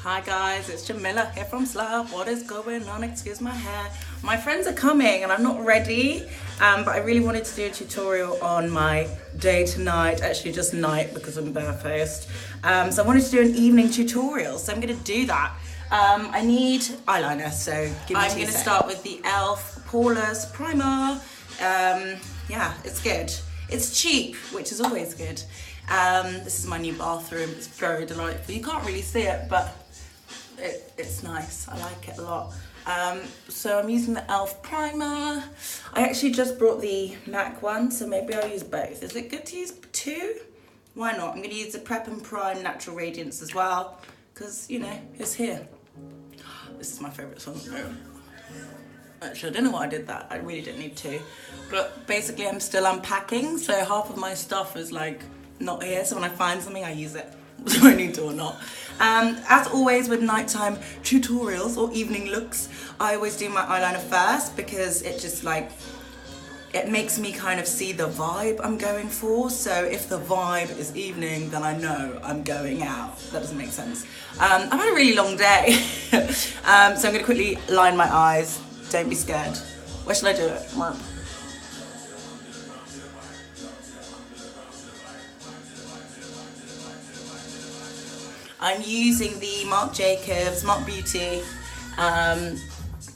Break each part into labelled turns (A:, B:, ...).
A: Hi guys, it's Jamila here from Slapp. What is going on? Excuse my hair. My friends are coming and I'm not ready, but I really wanted to do a tutorial on my day to night, actually just night because I'm barefaced. So I wanted to do an evening tutorial, so I'm going to do that. I need eyeliner, so give me I'm going to start with the e.l.f. Poreless Primer. Yeah, it's good. It's cheap, which is always good. This is my new bathroom. It's very delightful. You can't really see it, but it's nice. I like it a lot. So I'm using the e.l.f. primer. I actually just brought the MAC one, so maybe I'll use both. Is it good to use two? Why not? I'm going to use the Prep and Prime Natural Radiance as well, because, you know, it's here. This is my favourite song. Actually, I don't know why I did that. I really didn't need to. But basically, I'm still unpacking, so half of my stuff is like not here. So when I find something, I use it, whether I need to or not. As always with nighttime tutorials or evening looks, I always do my eyeliner first because it just like, it makes me kind of see the vibe I'm going for. So if the vibe is evening, then I know I'm going out. That doesn't make sense. I've had a really long day. So I'm gonna quickly line my eyes. Don't be scared. Where should I do it? Marc? I'm using the Marc Jacobs, Marc Beauty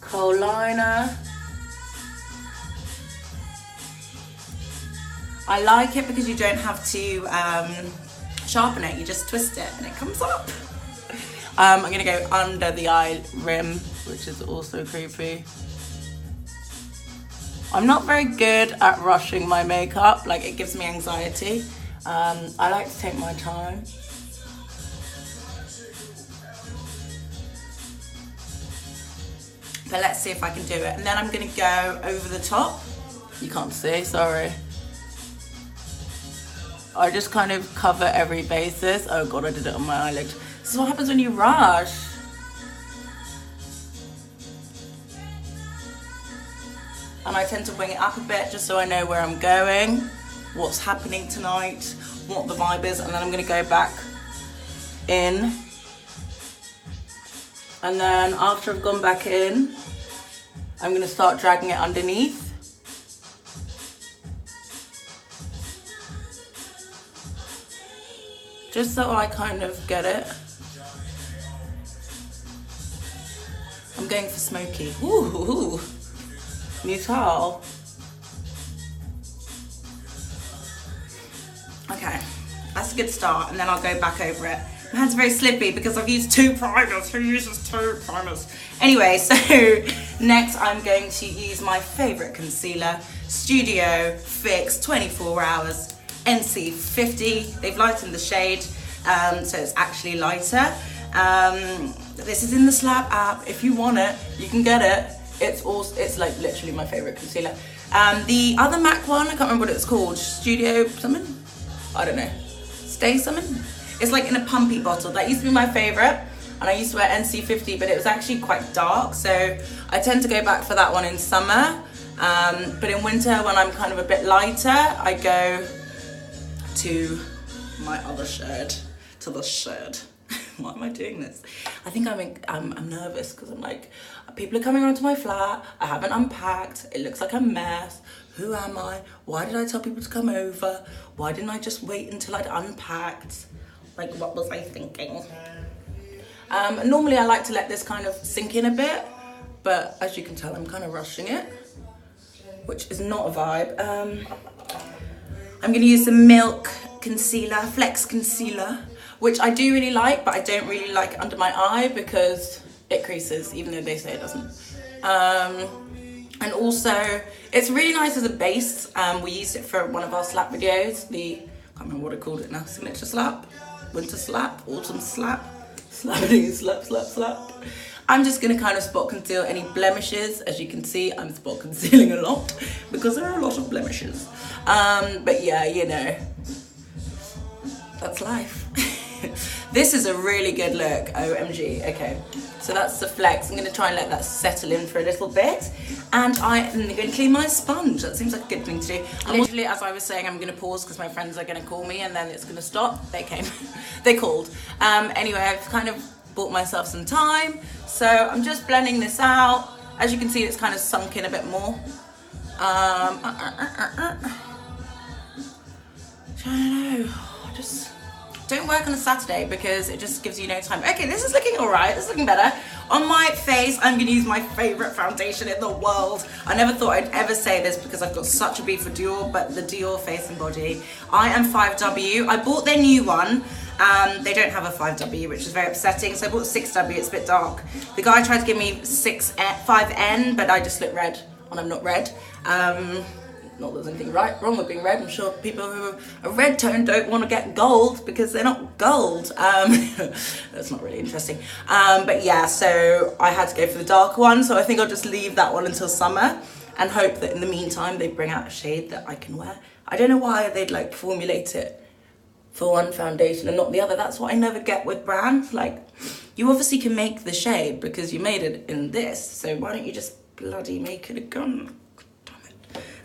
A: Kohl liner. I like it because you don't have to sharpen it, you just twist it and it comes up. I'm gonna go under the eye rim, which is also creepy. I'm not very good at rushing my makeup, like it gives me anxiety. I like to take my time. But let's see if I can do it. And then I'm gonna go over the top. You can't see, sorry. I just kind of cover every basis. Oh God, I did it on my eyelid. This is what happens when you rush. And I tend to wing it up a bit just so I know where I'm going, what's happening tonight, what the vibe is, and then I'm gonna go back in. And then after I've gone back in, I'm gonna start dragging it underneath. Just so I kind of get it. I'm going for smoky. Ooh, new towel. Okay, that's a good start, and then I'll go back over it. My hand's very slippy because I've used two primers. Who uses two primers? Anyway, so next I'm going to use my favorite concealer, Studio Fix 24 Hours NC50. They've lightened the shade, so it's actually lighter. This is in the Slapp app. If you want it, you can get it. It's like literally my favorite concealer. The other MAC one, I can't remember what it's called. Studio something? I don't know. Stay something? It's like in a pumpy bottle. That used to be my favorite, and I used to wear NC50, but it was actually quite dark, so I tend to go back for that one in summer. But in winter, when I'm kind of a bit lighter, I go to my other shade, to the shade. Why am I doing this? I think I'm nervous because I'm like, people are coming around to my flat, I haven't unpacked, it looks like a mess. Who am I? Why did I tell people to come over? Why didn't I just wait until I'd unpacked? Like, what was I thinking? Normally I like to let this kind of sink in a bit, but as you can tell, I'm kind of rushing it, which is not a vibe. I'm gonna use the Milk Concealer, Flex Concealer, which I do really like, but I don't really like it under my eye because it creases, even though they say it doesn't. And also, it's really nice as a base. We used it for one of our Slapp videos, I can't remember what I called it now, Signature Slapp, Winter Slapp, Autumn Slapp, Slappity Slapp, Slapp, Slapp. I'm just gonna kind of spot conceal any blemishes. As you can see, I'm spot concealing a lot because there are a lot of blemishes. But yeah, you know, that's life. This is a really good look, OMG. Okay, so that's the Flex. I'm gonna try and let that settle in for a little bit. And I'm gonna clean my sponge. That seems like a good thing to do. Literally, as I was saying, I'm gonna pause because my friends are gonna call me and then it's gonna stop. They came, they called. Anyway, I've kind of bought myself some time. So I'm just blending this out. As you can see, it's kind of sunk in a bit more. I don't know, just don't work on a Saturday because it just gives you no time. Okay, this is looking all right, this is looking better. On my face, I'm gonna use my favorite foundation in the world. I never thought I'd ever say this because I've got such a beef for Dior, but the Dior Face and Body. I am 5W. I bought their new one. They don't have a 5W, which is very upsetting, so I bought 6W, it's a bit dark. The guy tried to give me 5N, but I just look red, and I'm not red. Not that there's anything wrong with being red. I'm sure people who are red toned don't want to get gold because they're not gold. That's not really interesting. But yeah, so I had to go for the dark one. So I think I'll just leave that one until summer and hope that in the meantime they bring out a shade that I can wear. I don't know why they'd like formulate it for one foundation and not the other. That's what I never get with brands. Like, you obviously can make the shade because you made it in this. So why don't you just bloody make it again?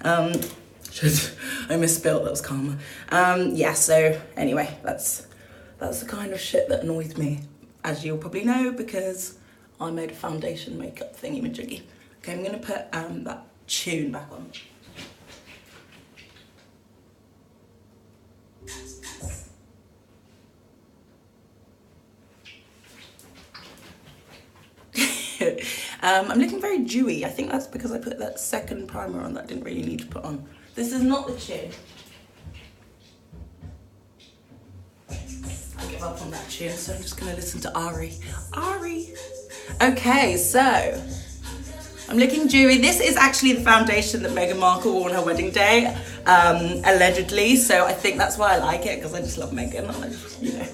A: I misspelled, that was karma. Yeah, so anyway, that's the kind of shit that annoys me, as you'll probably know, because I made a foundation makeup thingy-majiggy. Okay, I'm gonna put that tune back on. I'm looking very dewy. I think that's because I put that second primer on that I didn't really need to put on. This is not the tune. I give up on that tune, so I'm just gonna listen to Ari. Ari! Okay, so I'm looking dewy. This is actually the foundation that Meghan Markle wore on her wedding day, allegedly. So I think that's why I like it, because I just love Meghan. And I just, you know.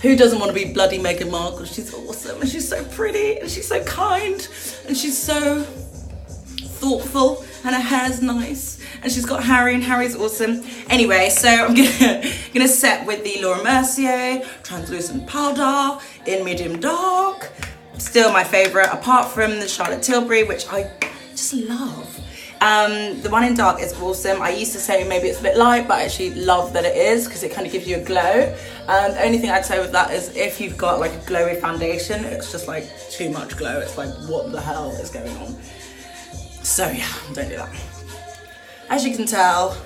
A: Who doesn't want to be bloody Meghan Markle? She's awesome, and she's so pretty, and she's so kind, and she's so thoughtful, and her hair's nice, and she's got Harry, and Harry's awesome. Anyway, so I'm gonna set with the Laura Mercier translucent powder in medium dark. Still my favorite, apart from the Charlotte Tilbury, which I just love. The one in dark is awesome. I used to say maybe it's a bit light, but I actually love that it is because it kind of gives you a glow. The only thing I'd say with that is if you've got like a glowy foundation, it's just like too much glow. It's like, what the hell is going on? So yeah, don't do that. As you can tell,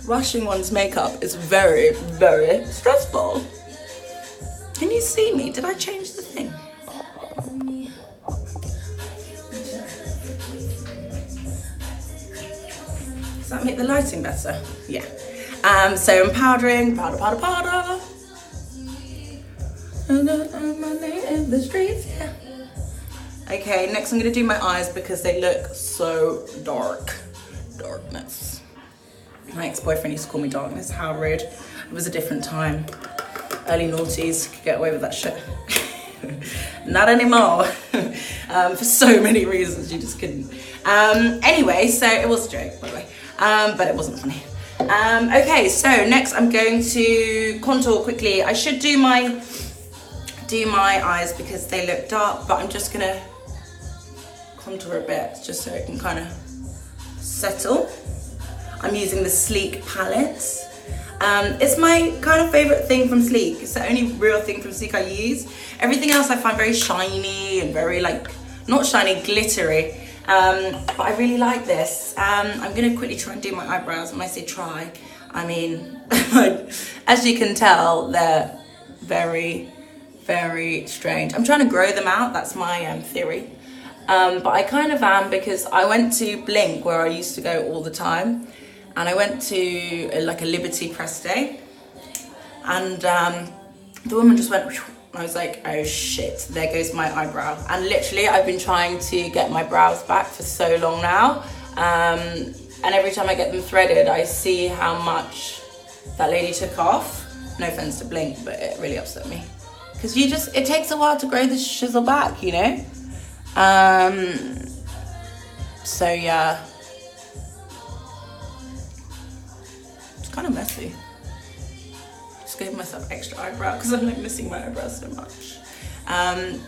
A: rushing one's makeup is very, very stressful. Can you see me? Did I change the thing? Does that make the lighting better? Yeah. So I'm powdering, powder. In the streets, yeah. Okay, next I'm gonna do my eyes because they look so dark. Darkness. My ex-boyfriend used to call me darkness. How rude. It was a different time. Early noughties could get away with that shit. Not anymore. For so many reasons, you just couldn't. Anyway, so it was a joke, by the way. But it wasn't funny. Okay, so next I'm going to contour quickly. I should do my eyes because they look dark, but I'm just gonna contour a bit just so it can kind of settle. I'm using the Sleek palette. It's my kind of favorite thing from Sleek. It's the only real thing from Sleek I use. Everything else I find very shiny and very like, not shiny, glittery. But I really like this. I'm gonna quickly try and do my eyebrows. When I say try, I mean, as you can tell, they're very, very strange. I'm trying to grow them out, that's my theory. But I kind of am because I went to Blink where I used to go all the time. And I went to like a Liberty press day. And the woman just went, I was like, oh shit, there goes my eyebrow. And literally I've been trying to get my brows back for so long now. And every time I get them threaded, I see how much that lady took off. No offense to Blink, but it really upset me. Because it takes a while to grow the shizzle back, you know? So yeah. It's kind of messy. Just gave myself extra eyebrow because I'm like missing my eyebrows so much.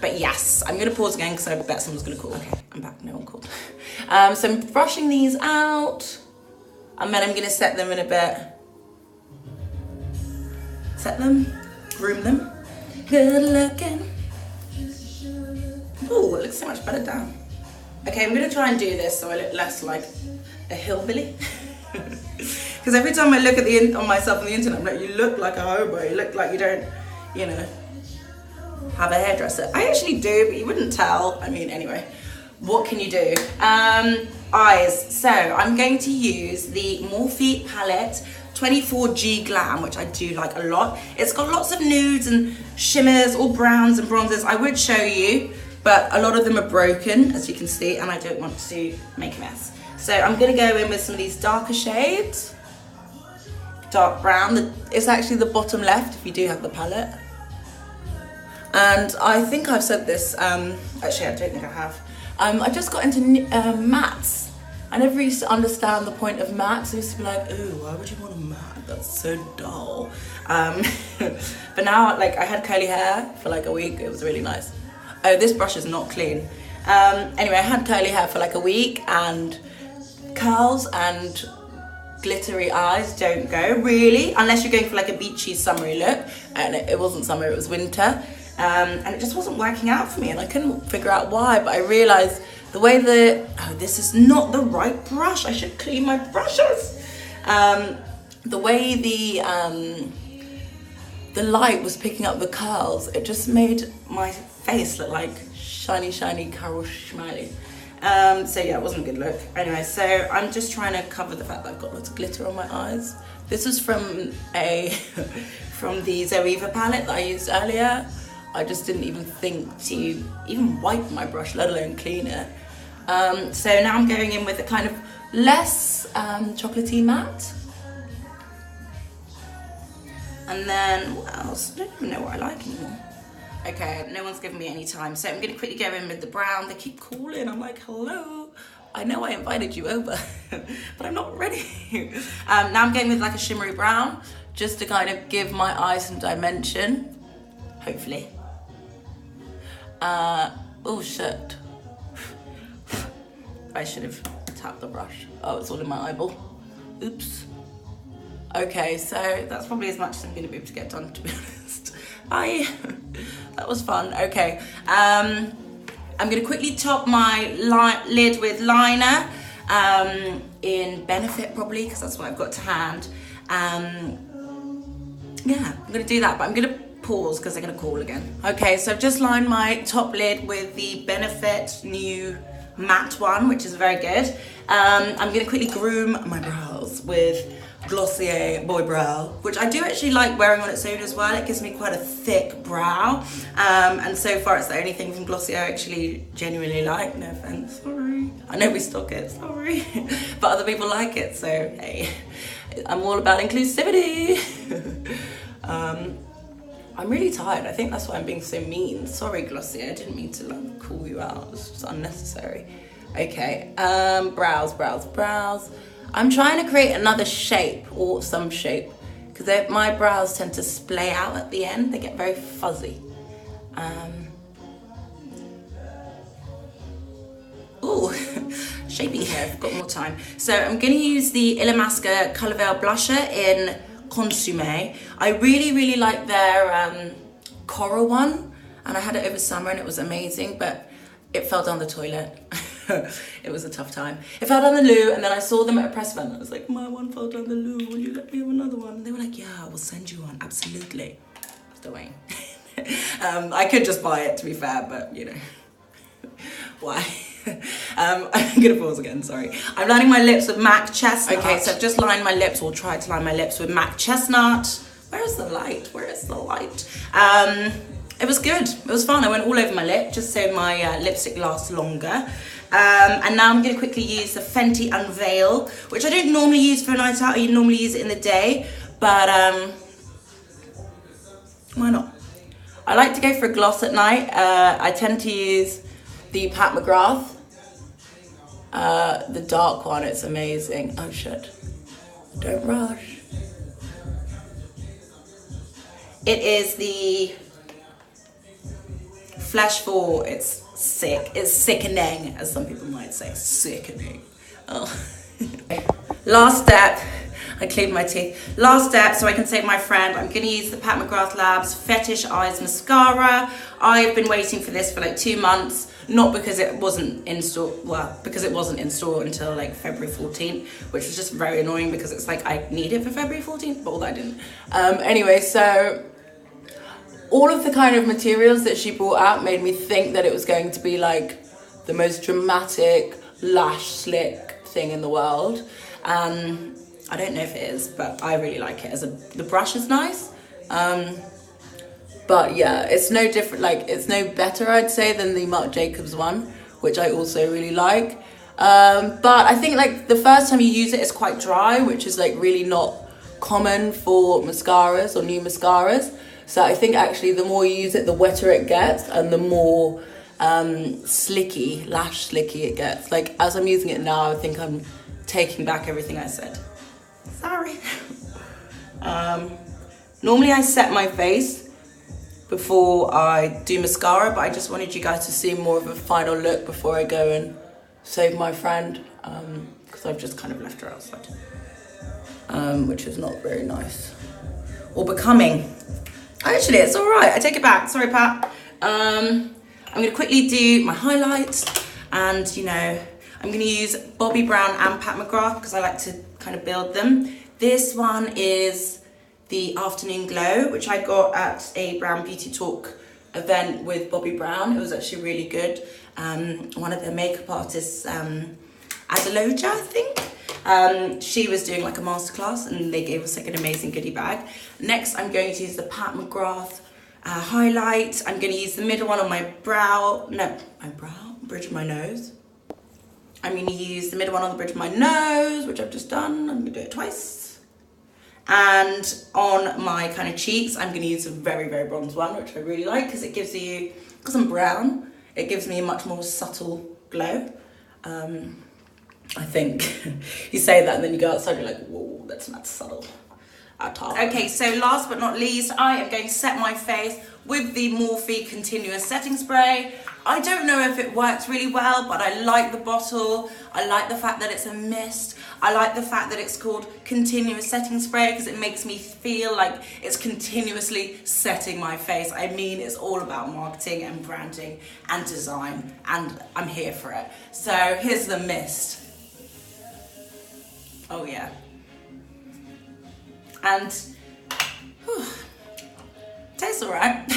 A: But yes, I'm gonna pause again because I bet someone's gonna call. Okay, I'm back, no one called. So I'm brushing these out and then I'm gonna set them in a bit. Set them, groom them. Good looking, looks so much better down. Okay, I'm gonna try and do this so I look less like a hillbilly. Because every time I look at on myself on the internet, I'm like, you look like a hobo. You look like you don't, you know, have a hairdresser. I actually do, but you wouldn't tell. I mean, anyway, what can you do? Eyes. So I'm going to use the Morphe palette 24G Glam, which I do like a lot. It's got lots of nudes and shimmers, all browns and bronzes. I would show you, but a lot of them are broken, as you can see, and I don't want to make a mess. So I'm gonna go in with some of these darker shades. Dark brown, it's actually the bottom left if you do have the palette. And I think I've said this, actually I don't think I have. I just got into mattes. I never used to understand the point of mattes. I used to be like, ooh, why would you want a matte? That's so dull. But now, like, I had curly hair for like a week. It was really nice. Oh, this brush is not clean. Anyway, I had curly hair for like a week, and curls and glittery eyes don't go, really, unless you're going for like a beachy summery look. And it wasn't summer, it was winter. And it just wasn't working out for me, and I couldn't figure out why, but I realized the way oh, this is not the right brush. I should clean my brushes. The way the light was picking up the curls, it just made my face look like shiny, shiny Carol Schmiley. So yeah, it wasn't a good look. Anyway, so I'm just trying to cover the fact that I've got lots of glitter on my eyes. This is from from the Zoeva palette that I used earlier. I just didn't even think to even wipe my brush, let alone clean it. So now I'm going in with a kind of less chocolatey matte. And then, what else? I don't even know what I like anymore. Okay, no one's giving me any time, so I'm gonna quickly go in with the brown. They keep calling, I'm like, hello. I know I invited you over, but I'm not ready. Now I'm going with like a shimmery brown, just to kind of give my eyes some dimension, hopefully. Oh shit. I should have tapped the brush. Oh, it's all in my eyeball. Oops. Okay, so that's probably as much as I'm gonna be able to get done, to be honest. That was fun. Okay, I'm gonna quickly top my lid with liner in Benefit, probably, because that's what I've got to hand. Yeah, I'm gonna do that, but I'm gonna pause because they're gonna call again. Okay, so I've just lined my top lid with the Benefit new matte one, which is very good. I'm gonna quickly groom my brows with Glossier Boy Brow, which I do actually like wearing on its own as well. It gives me quite a thick brow, and so far it's the only thing from Glossier I actually genuinely like. No offense, sorry. I know we stock it, sorry, but other people like it, so hey, I'm all about inclusivity. I'm really tired. I think that's why I'm being so mean. Sorry, Glossier, I didn't mean to like call you out. It's just unnecessary. Okay, brows. I'm trying to create another shape, or some shape, because my brows tend to splay out at the end. They get very fuzzy. Ooh, shaping here, I've got more time. So I'm gonna use the Illamasqua Colour Veil Blusher in Consommé. I really like their coral one, and I had it over summer and it was amazing, but it fell down the toilet. It was a tough time. It fell down the loo, and then I saw them at a press event. I was like, my one fell down the loo, will you let me have another one? And they were like, yeah, we'll send you one, absolutely. Still waiting. I could just buy it, to be fair, but you know, why? I'm gonna pause again, sorry. I'm lining my lips with MAC Chestnut. Okay, so I've just lined my lips, or tried to line my lips with MAC Chestnut. Where is the light? Where is the light? It was good, it was fun. I went all over my lip, just so my lipstick lasts longer. And now I'm gonna quickly use the Fenty Unveil, which I don't normally use for a night out. I normally use it in the day, but why not? I like to go for a gloss at night. I tend to use the Pat McGrath, the dark one. It's amazing. Oh shit, don't rush. It is the Flash 4. It's sick. It's sickening, as some people might say. Sickening. Oh. Last step. I cleaned my teeth. Last step, so I can save my friend, I'm gonna use the Pat McGrath Labs Fetish Eyes Mascara. I've been waiting for this for like 2 months, not because it wasn't in store, well, because it wasn't in store until like February 14th, which was just very annoying because it's like I need it for February 14th, but all that I didn't. Anyway, so all of the kind of materials that she brought out made me think that it was going to be like the most dramatic lash slick thing in the world. I don't know if it is, but I really like it. The brush is nice. But yeah, it's no different, like it's no better, I'd say, than the Marc Jacobs one, which I also really like. But I think like the first time you use it, it's quite dry, which is like really not common for mascaras or new mascaras. So I think actually the more you use it, the wetter it gets and the more slicky, lash slicky it gets. Like as I'm using it now, I think I'm taking back everything I said. Sorry. Normally I set my face before I do mascara, but I just wanted you guys to see more of a final look before I go and save my friend, because I've just kind of left her outside, which is not very nice or becoming. Actually, it's all right. I take it back. Sorry, Pat. I'm going to quickly do my highlights, and you know, I'm going to use Bobbi Brown and Pat McGrath because I like to kind of build them. This one is the Afternoon Glow, which I got at a Brown Beauty Talk event with Bobbi Brown. It was actually really good. One of their makeup artists, Adaloja, I think. She was doing like a masterclass and they gave us like an amazing goodie bag. Next, I'm going to use the Pat McGrath highlight. I'm going to use the middle one on my brow. No, my brow, bridge of my nose. I'm going to use the middle one on the bridge of my nose, which I've just done. I'm going to do it twice. And on my kind of cheeks, I'm going to use a very, very bronze one, which I really like because it gives you, because I'm brown, it gives me a much more subtle glow. I think you say that and then you go outside, you're like, whoa, that's not subtle at all. Okay, so last but not least, I am going to set my face with the Morphe Continuous Setting Spray. I don't know if it works really well, but I like the bottle. I like the fact that it's a mist. I like the fact that it's called Continuous Setting Spray because it makes me feel like it's continuously setting my face. I mean, it's all about marketing and branding and design, and I'm here for it. So here's the mist. Oh yeah. And whew, tastes all right.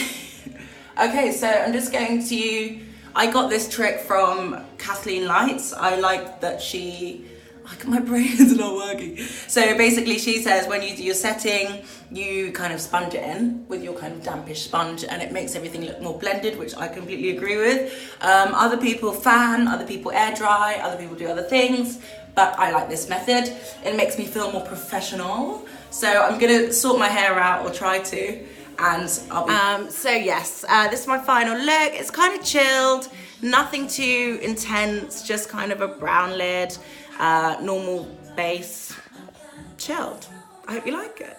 A: Okay, so I'm just going to, I got this trick from Kathleen Lights. I like that she, like my brain is not working. So basically she says when you do your setting, you kind of sponge it in with your kind of dampish sponge and it makes everything look more blended, which I completely agree with. Other people fan, other people air dry, other people do other things, but I like this method. It makes me feel more professional. So I'm gonna sort my hair out, or try to, and I'll be... So yes, this is my final look. It's kind of chilled, nothing too intense, just kind of a brown lid, normal base, chilled. I hope you like it.